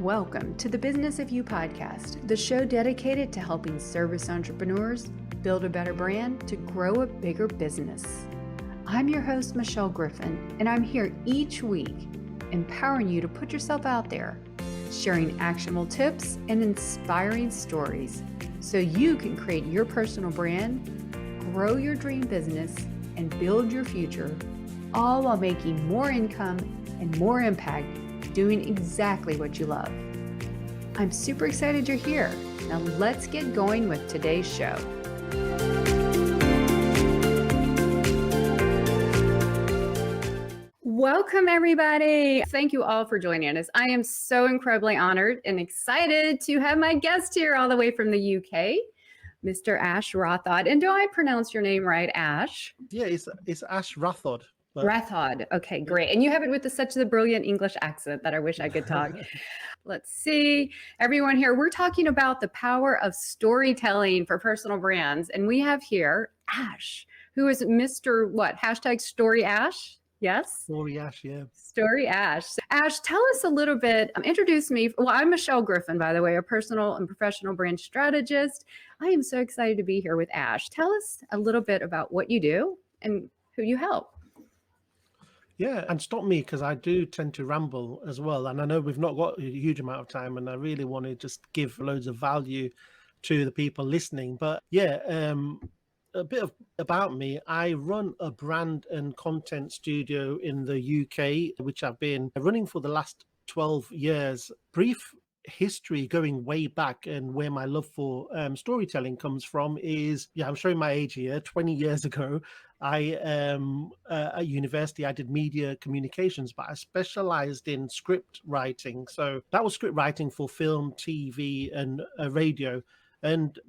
Welcome to the Business of You podcast, the show dedicated to helping service entrepreneurs build a better brand to grow a bigger business. I'm your host, Michelle Griffin, and I'm here each week empowering you to put yourself out there, sharing actionable tips and inspiring stories so you can create your personal brand, grow your dream business, and build your future, all while making more income and more impact doing exactly what you love. I'm super excited you're here. Now let's get going with today's show. Welcome, everybody. Thank you all for joining us. I am so incredibly honored and excited to have my guest here all the way from the UK, Mr. Ash Rathod. And do I pronounce your name right, Ash? Yeah, it's Ash Rathod. Rathod. Okay, great. And you have it with such a brilliant English accent that I wish I could talk. Let's see. Everyone here, we're talking about the power of storytelling for personal brands. And we have here Ash, who is Mr. what? Hashtag Story Ash? Yes? Story Ash, yeah. Story Ash. So, Ash, tell us a little bit, introduce me. Well, I'm Michelle Griffin, by the way, a personal and professional brand strategist. I am so excited to be here with Ash. Tell us a little bit about what you do and who you help. Yeah, and stop me because I do tend to ramble as well. And I know we've not got a huge amount of time, and I really want to just give loads of value to the people listening. But yeah, a bit about me. I run a brand and content studio in the UK, which I've been running for the last 12 years. Brief history going way back and where my love for storytelling comes from is, I'm showing my age here. 20 years ago, I at university I did media communications, but I specialized in script writing. So that was script writing for film, TV, and radio. And,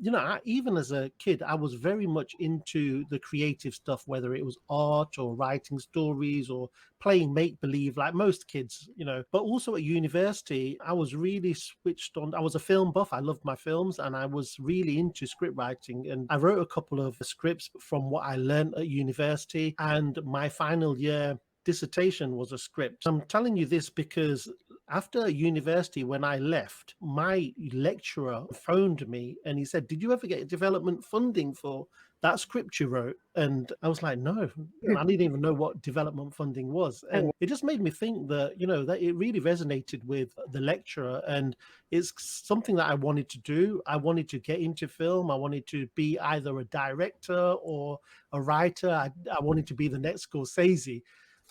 even as a kid, I was very much into the creative stuff, whether it was art or writing stories or playing make-believe like most kids, But also at university, I was really switched on. I was a film buff. I loved my films and I was really into script writing. And I wrote a couple of scripts from what I learned at university. And my final year dissertation was a script. I'm telling you this because after university, when I left, my lecturer phoned me and he said, "Did you ever get development funding for that script you wrote?" And I was like, "No, I didn't even know what development funding was." And it just made me think that, that it really resonated with the lecturer. And it's something that I wanted to do. I wanted to get into film. I wanted to be either a director or a writer. I wanted to be the next Scorsese.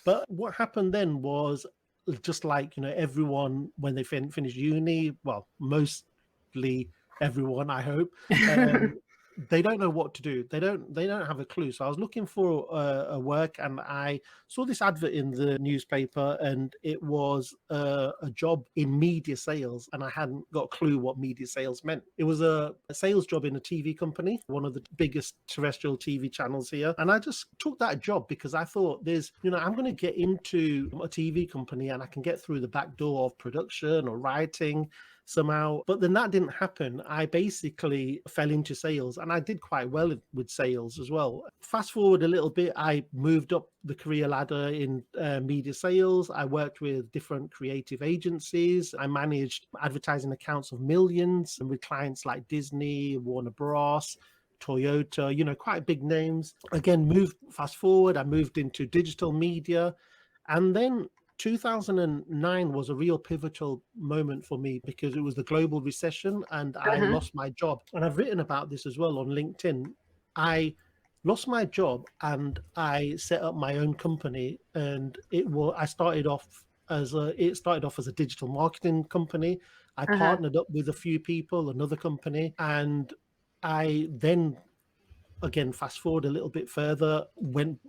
But what happened then was, just like, everyone, when they finish uni, well, mostly everyone, I hope, they don't know what to do. They don't have a clue. So I was looking for a work, and I saw this advert in the newspaper, and it was a job in media sales, and I hadn't got a clue what media sales meant. It was a sales job in a TV company, one of the biggest terrestrial TV channels here, and I just took that job because I thought I'm going to get into a TV company and I can get through the back door of production or writing somehow. But then that didn't happen. I basically fell into sales, and I did quite well with sales as well. Fast forward a little bit, I moved up the career ladder in media sales. I worked with different creative agencies. I managed advertising accounts of millions and with clients like Disney, Warner Bros., Toyota, quite big names. Again, fast forward, I moved into digital media, and then 2009 was a real pivotal moment for me because it was the global recession and I lost my job. And I've written about this as well on LinkedIn. I lost my job and I set up my own company, and it started off as a digital marketing company. I partnered up with a few people, another company, and I then, again, fast forward a little bit further, when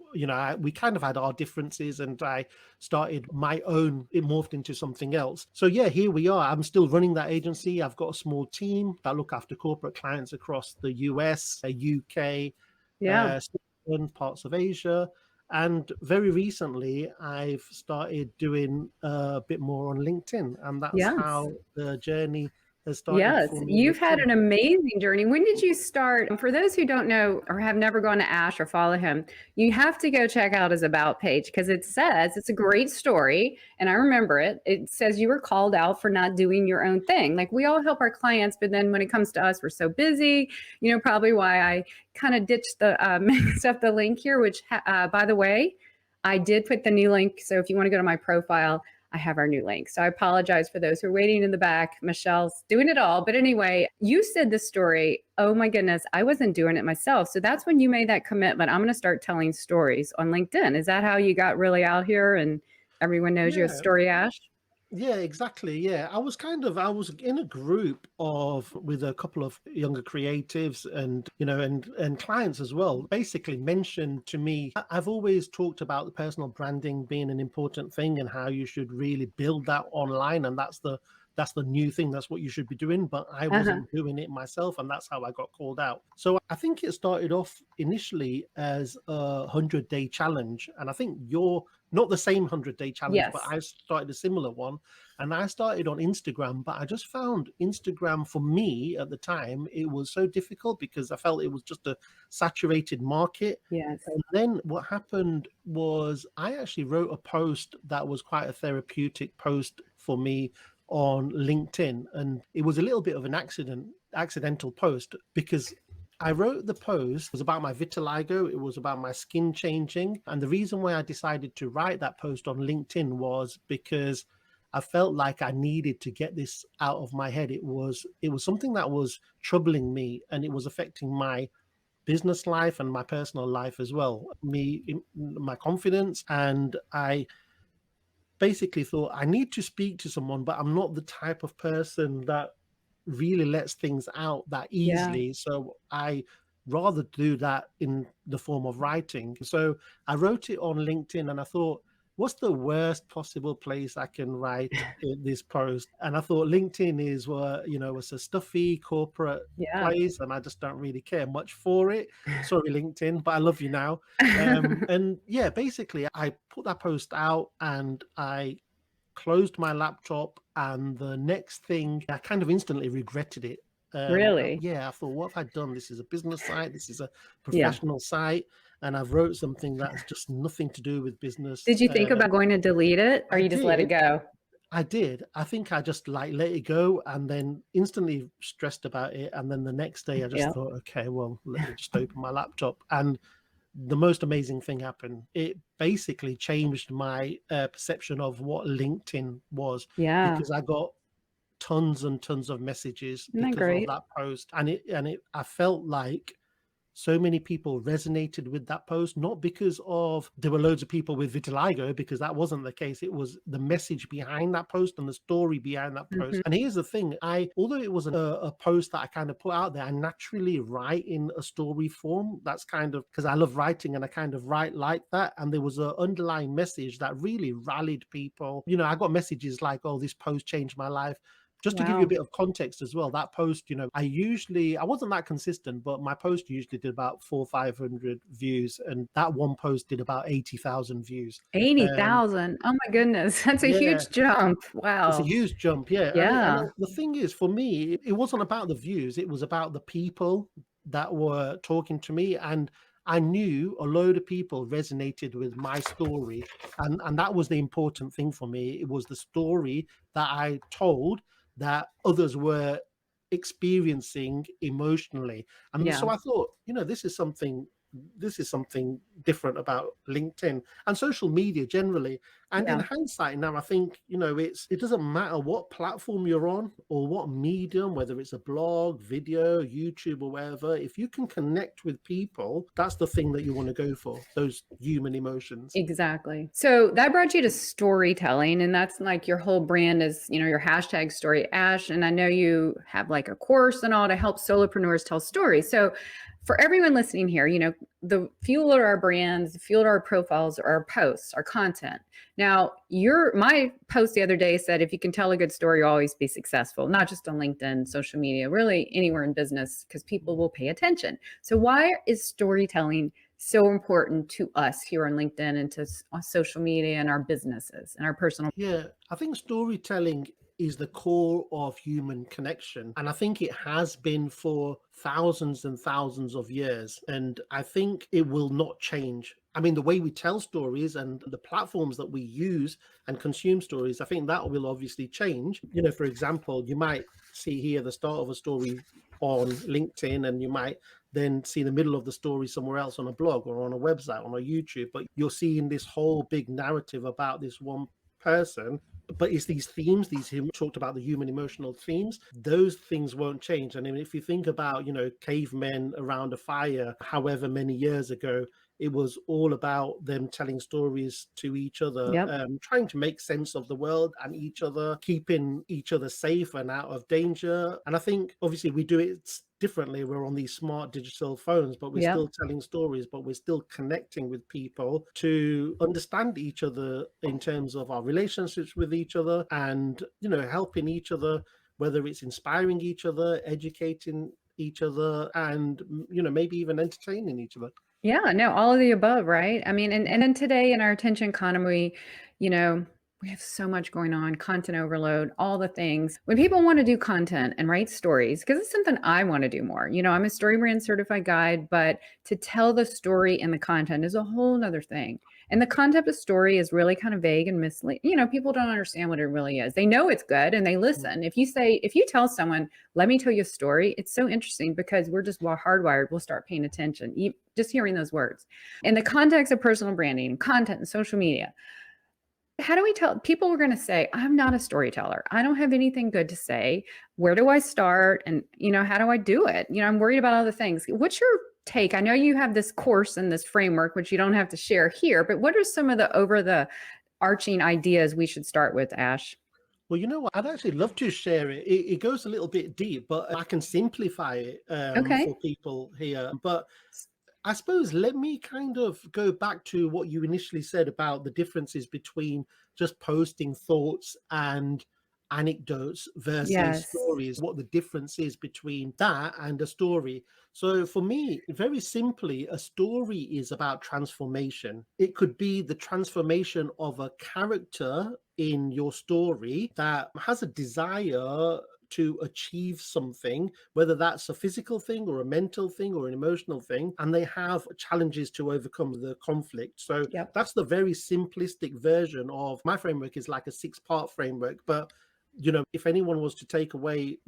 we kind of had our differences, and I started my own. It morphed into something else. So yeah, here we are. I'm still running that agency. I've got a small team that look after corporate clients across the US, UK, parts of Asia. And very recently, I've started doing a bit more on LinkedIn, and that's how the journey has started Yes, for me you've with had Tim. an amazing journey. When did you start? For those who don't know or have never gone to Ash or follow him, you have to go check out his About page because it says it's a great story. And I remember it. It says you were called out for not doing your own thing. Like we all help our clients, but then when it comes to us, we're so busy. Probably why I kind of ditched the mixed up the link here, which, by the way, I did put the new link. So if you want to go to my profile, I have our new link. So I apologize for those who are waiting in the back. Michelle's doing it all. But anyway, you said the story. Oh my goodness, I wasn't doing it myself. So that's when you made that commitment. I'm going to start telling stories on LinkedIn. Is that how you got really out here and everyone knows you as Yeah. Story Ash? Yeah, exactly. Yeah, I was in a group of with a couple of younger creatives and and clients as well. Basically mentioned to me, I've always talked about the personal branding being an important thing and how you should really build that online, and that's the new thing. That's what you should be doing. But I Uh-huh. wasn't doing it myself, and that's how I got called out. So I think it started off initially as a 100-day challenge, and I think you're not the same 100-day challenge, but Yes. I started a similar one, and I started on Instagram. But I just found Instagram for me at the time, it was so difficult because I felt it was just a saturated market. Yes. And then what happened was I actually wrote a post that was quite a therapeutic post for me on LinkedIn, and it was a little bit of an accidental post because I wrote the post, it was about my vitiligo, it was about my skin changing. And the reason why I decided to write that post on LinkedIn was because I felt like I needed to get this out of my head. It was something that was troubling me, and it was affecting my business life and my personal life as well, my confidence. And I basically thought I need to speak to someone, but I'm not the type of person that really lets things out that Yeah. easily. So I rather do that in the form of writing. So I wrote it on LinkedIn, and I thought, what's the worst possible place I can write this post? And I thought LinkedIn is it's a stuffy corporate Yeah. place, and I just don't really care much for it. Sorry, LinkedIn, but I love you now. And yeah, basically I put that post out and I closed my laptop, and the next thing I kind of instantly regretted it. Really? Yeah, I thought, what have I done? This is a business site, this is a Yeah. professional site, and I've wrote something that's just nothing to do with business. Did you think about going to delete it or I you just let it did. go? I did. I think I just like let it go and then instantly stressed about it. And then the next day I just Yeah. thought, okay, well, let me just open my laptop. And the most amazing thing happened. It basically changed my perception of what LinkedIn was, Yeah. because I got tons and tons of messages Isn't that because of great? that post, and it I felt like so many people resonated with that post, not because of there were loads of people with vitiligo, because that wasn't the case. It was the message behind that post and the story behind that post. Mhm. And here's the thing, although it was a post that I kind of put out there, I naturally write in a story form. That's kind of because I love writing and I kind of write like that. And there was an underlying message that really rallied people. I got messages like, oh, this post changed my life. Just to give you a Wow. bit of context as well, that post, I wasn't that consistent, but my post usually did about 400-500 views, and that one post did about 80,000 views. Um, 80,000. Oh my goodness. That's a yeah, huge jump. it's a Wow. huge jump, yeah. Yeah. The thing is, for me, it wasn't about the views; it was about the people that were talking to me, and I knew a load of people resonated with my story, and that was the important thing for me. It was the story that I told that others were experiencing emotionally, and Yeah. so I thought, this is something different about LinkedIn and social media generally. And in Yeah. hindsight now, I think, it doesn't matter what platform you're on or what medium, whether it's a blog, video, YouTube, or wherever, if you can connect with people, that's the thing that you want to go for, those human emotions. Exactly. So that brought you to storytelling, and that's like your whole brand is, your hashtag story ash. And I know you have like a course and all to help solopreneurs tell stories. So for everyone listening here, the fuel of our brands, the fuel of our profiles are our posts, our content. Now, my post the other day said if you can tell a good story, you'll always be successful, not just on LinkedIn, social media, really anywhere in business, because people will pay attention. So why is storytelling so important to us here on LinkedIn and to on social media and our businesses and our personal? Yeah, I think storytelling is the core of human connection. And I think it has been for thousands and thousands of years. And I think it will not change. I mean, the way we tell stories and the platforms that we use and consume stories, I think that will obviously change. You know, for example, you might see here the start of a story on LinkedIn, and you might then see the middle of the story somewhere else on a blog or on a website, on a YouTube. But you're seeing this whole big narrative about this one person. But it's these themes, talked about the human emotional themes, those things won't change. And I mean, if you think about, you know, cavemen around a fire, however many years ago, it was all about them telling stories to each other, Yep. trying to make sense of the world and each other, keeping each other safe and out of danger. And I think obviously we do it differently. We're on these smart digital phones, but we're Yep. still telling stories, but we're still connecting with people to understand each other in terms of our relationships with each other, and, you know, helping each other, whether it's inspiring each other, educating each other, and, you know, maybe even entertaining each other. Yeah, no, all of the above, right? I mean, and then today in our attention economy, you know, we have so much going on, content overload, all the things. When people want to do content and write stories, because it's something I want to do more. You know, I'm a story brand certified guide, but to tell the story and the content is a whole nother thing. And the concept of story is really kind of vague and misleading. You know, people don't understand what it really is. They know it's good and they listen. If you tell someone, let me tell you a story, it's so interesting because we're just hardwired. We'll start paying attention, just hearing those words. In the context of personal branding, content, and social media, how do we tell people? We're going to say, I'm not a storyteller. I don't have anything good to say. Where do I start? And, you know, how do I do it? You know, I'm worried about other things. What's your take? I know you have this course and this framework, which you don't have to share here, but what are some of the over the arching ideas we should start with, Ash? Well, you know what? I'd actually love to share it. It goes a little bit deep, but I can simplify it for Okay. people here. But I suppose let me kind of go back to what you initially said about the differences between just posting thoughts and anecdotes versus Yes. stories, what the difference is between that and a story. So for me, very simply, a story is about transformation. It could be the transformation of a character in your story that has a desire to achieve something, whether that's a physical thing or a mental thing or an emotional thing, and they have challenges to overcome the conflict. So Yep. that's the very simplistic version of my framework. Is like a 6-part framework. But, you know, if anyone was to take away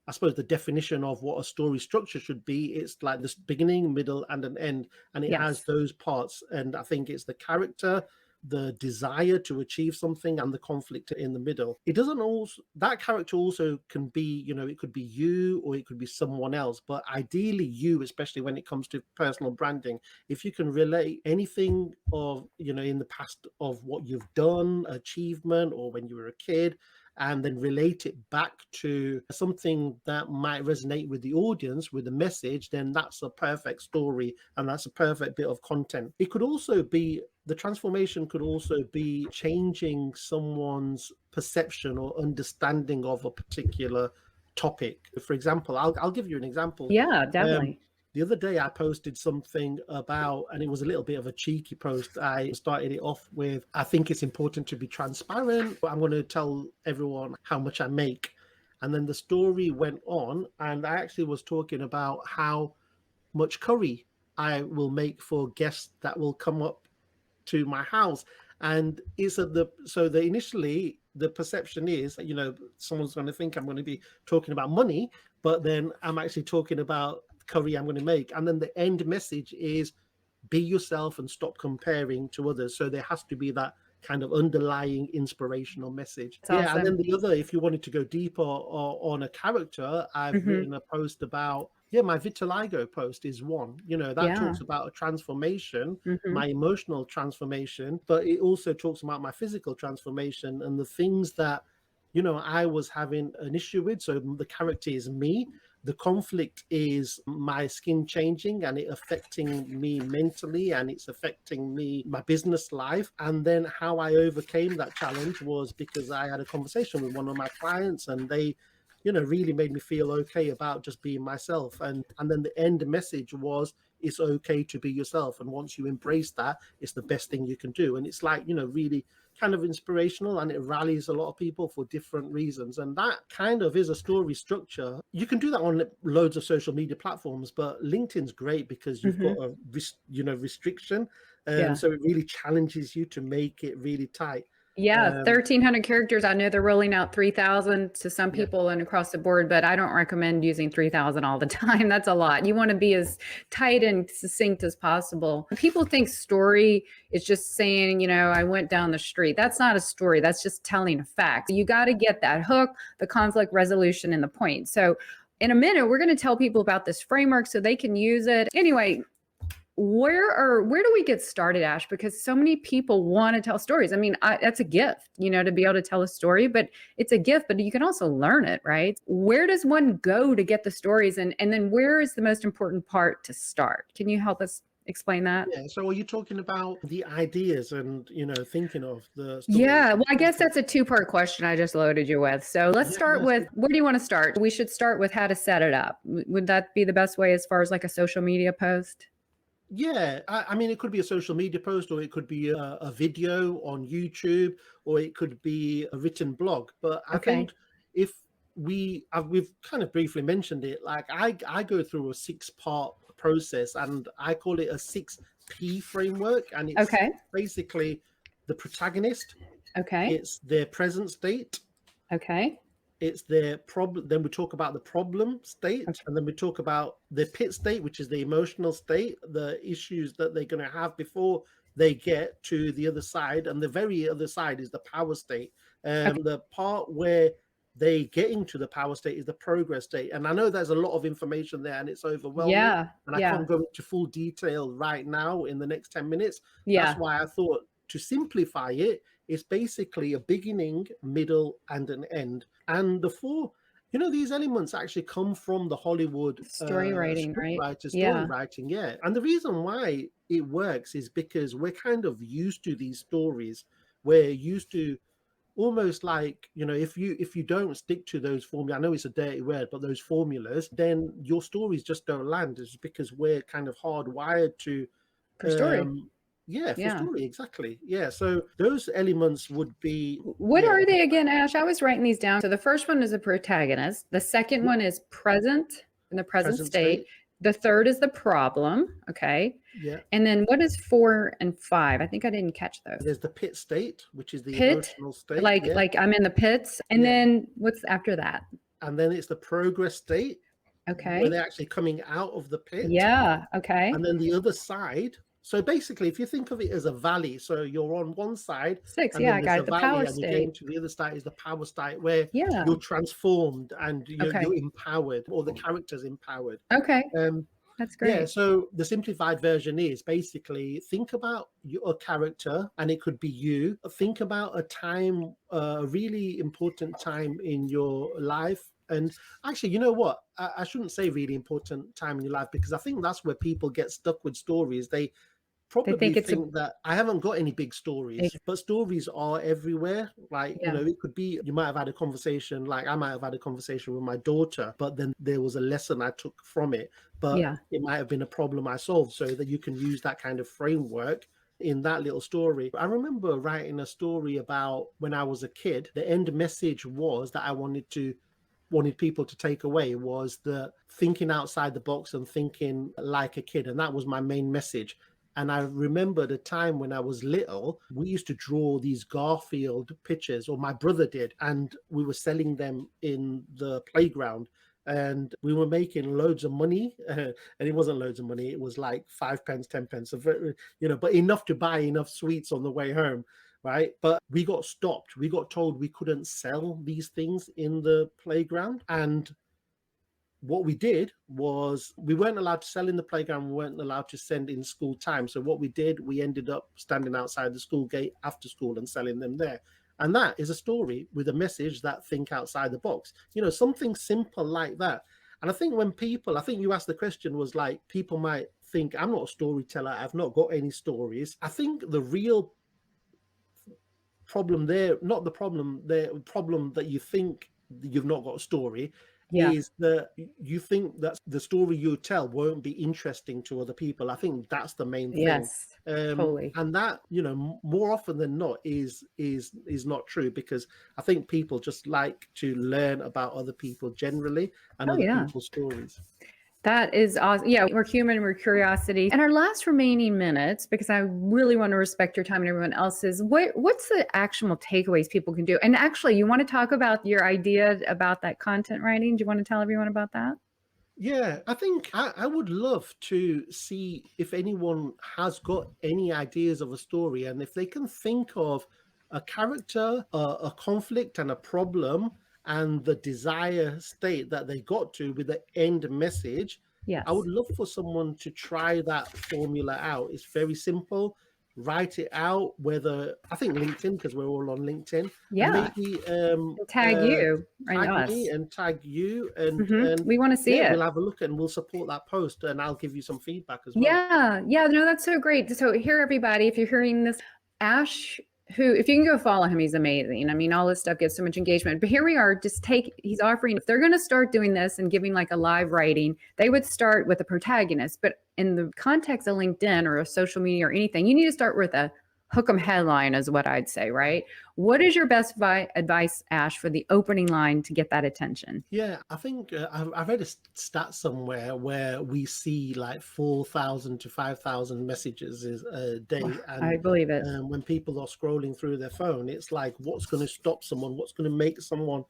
I suppose the definition of what a story structure should be, it's like this beginning, middle, and an end, and it has Yes. those parts. And I think it's the character, the desire to achieve something, and the conflict in the middle. It doesn't also, that character also can be, you know, it could be you or it could be someone else, but ideally you, especially when it comes to personal branding, if you can relate anything of, you know, in the past of what you've done, achievement, or when you were a kid, and then relate it back to something that might resonate with the audience, with the message, then that's a perfect story and that's a perfect bit of content. It could also be, the transformation could also be changing someone's perception or understanding of a particular topic. For example, I'll give you an example. Yeah, Um, definitely. the other day I posted something about, and it was a little bit of a cheeky post. I started it off with, I think it's important to be transparent. I'm going to tell everyone how much I make. And then the story went on, and I actually was talking about how much curry I will make for guests that will come up to my house. And it's the initially the perception is, you know, someone's going to think I'm going to be talking about money, but then I'm actually talking about curry I'm going to make. And then the end message is, be yourself and stop comparing to others. So there has to be that kind of underlying inspirational message. It's Yeah. And then awesome. the other, if you wanted to go deeper on a character, I've Hmm. written a post about, yeah, my vitiligo post is one, you know, that Yeah. talks about a transformation, Hmm. my emotional transformation, but it also talks about my physical transformation and the things that, you know, I was having an issue with. So the character is me. The conflict is my skin changing and it affecting me mentally, and it's affecting me, my business life. And then how I overcame that challenge was because I had a conversation with one of my clients, and they really made me feel okay about just being myself. And then the end message was, it's okay to be yourself, and once you embrace that, it's the best thing you can do. And it's like, really kind of inspirational, and it rallies a lot of people for different reasons. And that kind of is a story structure. You can do that on loads of social media platforms, but LinkedIn's great because you've got Hmm. a restriction, Yeah. so it really challenges you to make it really tight. Yeah, um 1,300 characters. I know they're rolling out 3,000 to some yeah people and across the board, but I don't recommend using 3,000 all the time. That's a lot. You want to be as tight and succinct as possible. People think story is just saying, I went down the street. That's not a story. That's just telling a fact. You got to get that hook, the conflict resolution, and the point. So, in a minute, we're going to tell people about this framework so they can use it. Anyway, where do we get started, Ash? Because so many people want to tell stories. I mean, that's a gift, to be able to tell a story, but it's a gift, but you can also learn it, right? Where does one go to get the stories? And then where is the most important part to start? Can you help us explain that? yeah so are you talking about the ideas and thinking of the stories? Yeah, well, I guess that's a two-part question I just loaded you with. So let's Yeah, start no, it's with, good. where do you want to start? We should start with how to set it up. Would that be the best way as far as like a social media post? Yeah, I mean, it could be a social media post, or it could be a video on YouTube, or it could be a written blog. But I Okay. think if we've kind of briefly mentioned it, like I go through a 6-part process, and I call it a 6P framework, and it's Okay. basically the protagonist, Okay. it's their present state, Okay. it's their problem. Then we talk about the problem state, Okay. and then we talk about the pit state, which is the emotional state, the issues that they're going to have before they get to the other side. And the very other side is the power state. Okay. The part where they get into the power state is the progress state. And I know there's a lot of information there, and it's overwhelming, Yeah. and I Yeah. can't go into full detail right now in the next 10 minutes. That's Yeah. why I thought, to simplify it, it's basically a beginning, middle, and an end. And the four, these elements actually come from the Hollywood Story writing, script right? writer, story Yeah. writing. Yeah. And the reason why it works is because we're kind of used to these stories. We're used to almost like, if you don't stick to those formulas, I know it's a dirty word, but those formulas, then your stories just don't land. It's because we're kind of hardwired to For story. um yeah, for Yeah. story, exactly. Yeah, so those elements would be, What yeah, are they again, Ash? I was writing these down. So the first one is a protagonist. The second yeah, one is present, in the present present state. state. The third is the problem. Okay. Yeah, And then what is 4 and 5? I think I didn't catch those. there's the pit state, which is the Pit, emotional state. like Yeah, like I'm in the pits. And yeah. then what's after that? And then it's the progress state, where Okay. they're actually coming out of the pit. Yeah. Okay. And then the other side, so basically, if you think of it as a valley, so you're on one side, 6. and Yeah, then I there's got a it. The valley, power and you're getting state. to the other side is the power state, where Yeah. you're transformed, and you're Okay. empowered, or the character's empowered. Okay. Um, That's Yeah, great. so the simplified version is basically, think about your character, and it could be you. Think about a time, a really important time in your life. And actually, you know what? I shouldn't say really important time in your life, because I think that's where people get stuck with stories. They They probably think it's a think that I haven't got any big stories, ex but stories are everywhere. Like, yeah. it could be, you might have had a conversation, like I might have had a conversation with my daughter, but then there was a lesson I took from it, but Yeah. it might have been a problem I solved, so that you can use that kind of framework in that little story. I remember writing a story about when I was a kid. The end message was that I wanted people to take away was the thinking outside the box and thinking like a kid. And that was my main message. And I remember the time when I was little, we used to draw these Garfield pictures, or my brother did, and we were selling them in the playground. And we were making loads of money, and it wasn't loads of money. It was like 5 pence, 10 pence, but enough to buy enough sweets on the way home, right? But we got stopped. We got told we couldn't sell these things in the playground. And what we did was, we weren't allowed to sell in the playground. We weren't allowed to send in school time. So what we did, we ended up standing outside the school gate after school and selling them there. And that is a story with a message that think outside the box, something simple like that. And I think I think you asked the question was like, people might think I'm not a storyteller, I've not got any stories. I think the real problem there, not the problem there, problem that you think you've not got a story, Yeah. is that you think that the story you tell won't be interesting to other people. I think that's the main thing. Yes. Totally. And that, more often than not is not true, because I think people just like to learn about other people generally and Oh other yeah. people's stories. That is awesome. Yeah, we're human, we're curiosity. And our last remaining minutes, because I really want to respect your time and everyone else's, what's the actionable takeaways people can do? And actually, you want to talk about your idea about that content writing? Do you want to tell everyone about that? Yeah, I think I would love to see if anyone has got any ideas of a story, and if they can think of a character, a conflict, and a problem, and the desire state that they got to with the end message. I would Yes. love for someone to try that formula out. It's very simple. Write it out, whether I think LinkedIn, because we're all on LinkedIn, and Yeah. maybe And tag you and tag us. me and tag you, and We want to see yeah, it. we'll have a look and we'll support that post, and I'll give you some feedback as well. Yeah, yeah, no, that's so great. So here, everybody, if you're hearing this, Ash, who, if you can go follow him, he's amazing. I mean, all this stuff gets so much engagement. But here we are, he's offering, if they're going to start doing this and giving like a live writing, they would start with a protagonist. But in the context of LinkedIn or a social media or anything, you need to start with a hook 'em headline, is what I'd say, right? What is your best advice, Ash, for the opening line to get that attention? Yeah, I think I've read a stat somewhere where we see like 4,000 to 5,000 messages a day, I and believe it. when people are scrolling through their phone, it's like, what's going to stop someone? What's going to make someone,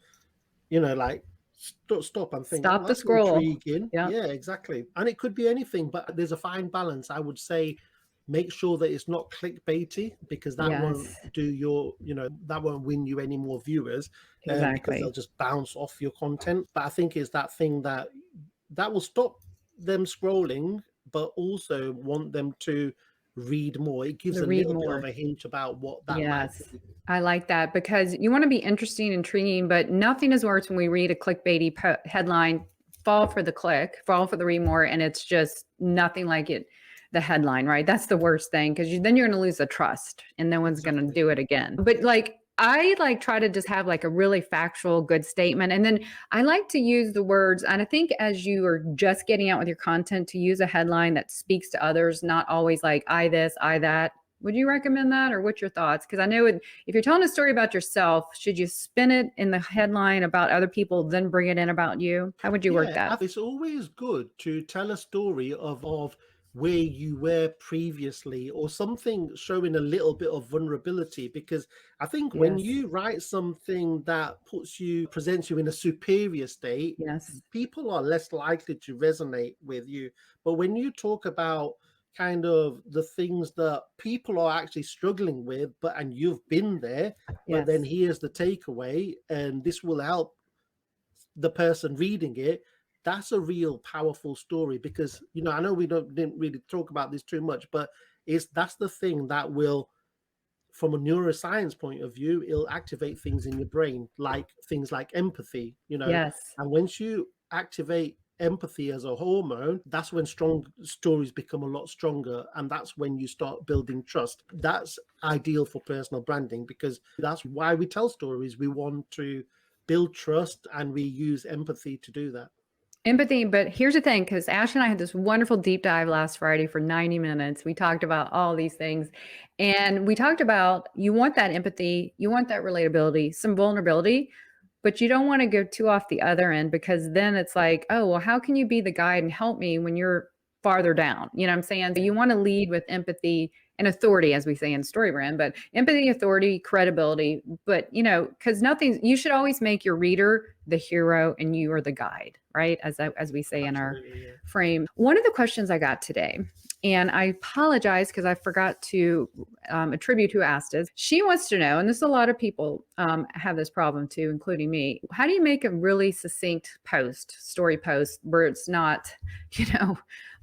like stop and think, Stop well, the that's scroll. intriguing. Yep. Yeah, exactly. And it could be anything, but there's a fine balance. I would say make sure that it's not clickbaity, because that won't Yes, do your, that won't win you any more viewers, because they'll exactly. just bounce off your content. But I think it's that thing that will stop them scrolling, but also want them to read more. It gives The a read little bit of more. a hint about what that might Yes. be. I like that because you want to be interesting, intriguing, but nothing is worse when we read a clickbaity headline, fall for the click, fall for the read more, and it's just nothing like it, the headline, right? That's the worst thing because then you're going to lose the trust and no one's going to Exactly. do it again. But like, I like try to just have like a really factual, good statement. And then I like to use the words, and I think as you are just getting out with your content, to use a headline that speaks to others, not always like I this, I that. Would you recommend that, or what's your thoughts? Because I know if you're telling a story about yourself, should you spin it in the headline about other people, then bring it in about you? How would you work Yeah, that? it's always good to tell a story of where you were previously, or something showing a little bit of vulnerability, because I think when Yes, you write something that presents you in a superior state, yes, people are less likely to resonate with you. But when you talk about kind of the things that people are actually struggling with, and you've been there, but then yes, here's the takeaway, and this will help the person reading it. That's a real powerful story, because I know we didn't really talk about this too much, but that's the thing that will, from a neuroscience point of view, it'll activate things in your brain, like things like empathy. yes. And once you activate empathy as a hormone, that's when strong stories become a lot stronger, and that's when you start building trust. That's ideal for personal branding, because that's why we tell stories. We want to build trust, and we use empathy to do that. Empathy, but here's the thing, because Ash and I had this wonderful deep dive last Friday for 90 minutes. We talked about all these things. And we talked about you want that empathy, you want that relatability, some vulnerability, but you don't want to go too off the other end because then it's like, oh, well, how can you be the guide and help me when you're farther down? You know what I'm saying? So you want to lead with empathy and authority, as we say in StoryBrand, but empathy, authority, credibility. But, because you should always make your reader the hero and you are the guide, right? As we say in our Absolutely, yeah. frame. One of the questions I got today, and I apologize because I forgot to attribute who asked it. She wants to know, and this a lot of people have this problem too, including me. How do you make a really succinct story post, where it's not,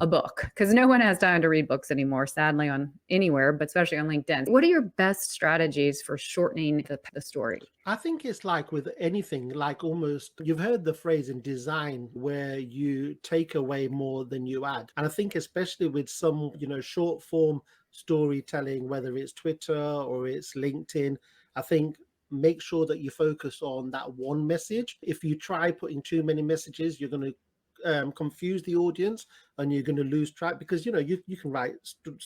a book? Because no one has time to read books anymore, sadly, on anywhere, but especially on LinkedIn. What are your best strategies for shortening the story? I think it's like with anything, like almost, you've heard the phrase in design where you take away more than you add. And I think especially with some, short form storytelling, whether it's Twitter or it's LinkedIn, I think make sure that you focus on that one message. If you try putting too many messages, you're going to confuse the audience, and you're going to lose track, because you can write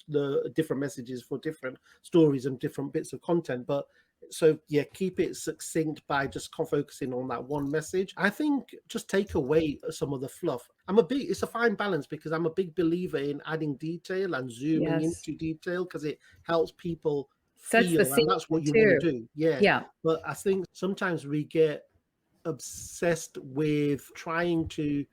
the different messages for different stories and different bits of content. But so yeah, keep it succinct by just focusing on that one message. I think just take away some of the fluff. It's a fine balance, because I'm a big believer in adding detail and zooming Yes. into detail, because it helps people Sets the feel, scene and that's what you want to too. do. Yeah. Yeah. But I think sometimes we get obsessed with trying to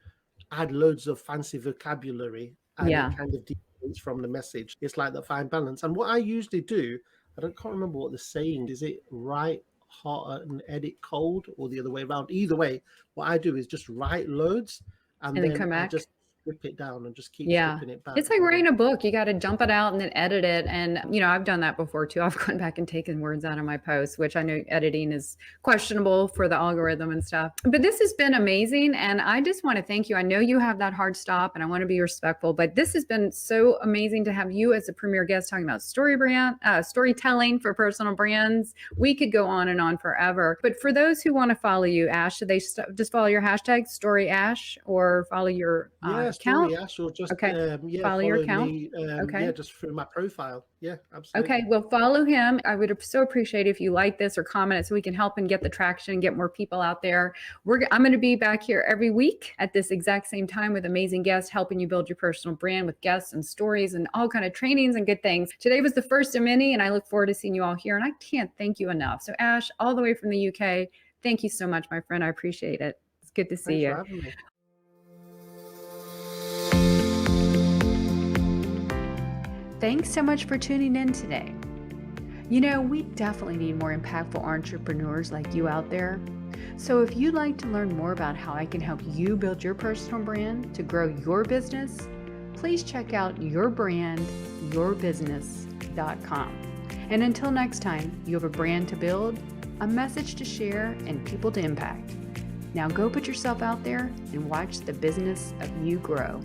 add loads of fancy vocabulary, and it Yeah. kind of deviates from the message. It's like the fine balance. And what I usually do, can't remember what the saying is. It write hot and edit cold, or the other way around? Either way, what I do is just write loads, and And then then come I back. just strip it down and just keep Yeah. stripping it back. It's like And writing a book. You got to dump it out and then edit it. And, I've done that before too. I've gone back and taken words out of my posts, which I know editing is questionable for the algorithm and stuff. But this has been amazing. And I just want to thank you. I know you have that hard stop and I want to be respectful, but this has been so amazing to have you as a premier guest talking about storytelling for personal brands. We could go on and on forever. But for those who want to follow you, Ash, should they just follow your hashtag StoryAsh, or follow your yeah, account? Story Ash, or just Okay. Follow your follow account. me. Okay. Just through my profile. Yeah, Okay. absolutely. Well, follow him. I would so appreciate if you like this or comment it so we can help and get the traction and get more people out there. I'm going to be back here every week at this exact same time with amazing guests, helping you build your personal brand with guests and stories and all kind of trainings and good things. Today was the first of many, and I look forward to seeing you all here. And I can't thank you enough. So Ash, all the way from the UK, thank you so much, my friend. I appreciate it. It's good to see Thanks you. for having me. Thanks so much for tuning in today. We definitely need more impactful entrepreneurs like you out there. So if you'd like to learn more about how I can help you build your personal brand to grow your business, please check out yourbrandyourbusiness.com. And until next time, you have a brand to build, a message to share, and people to impact. Now go put yourself out there and watch the business of you grow.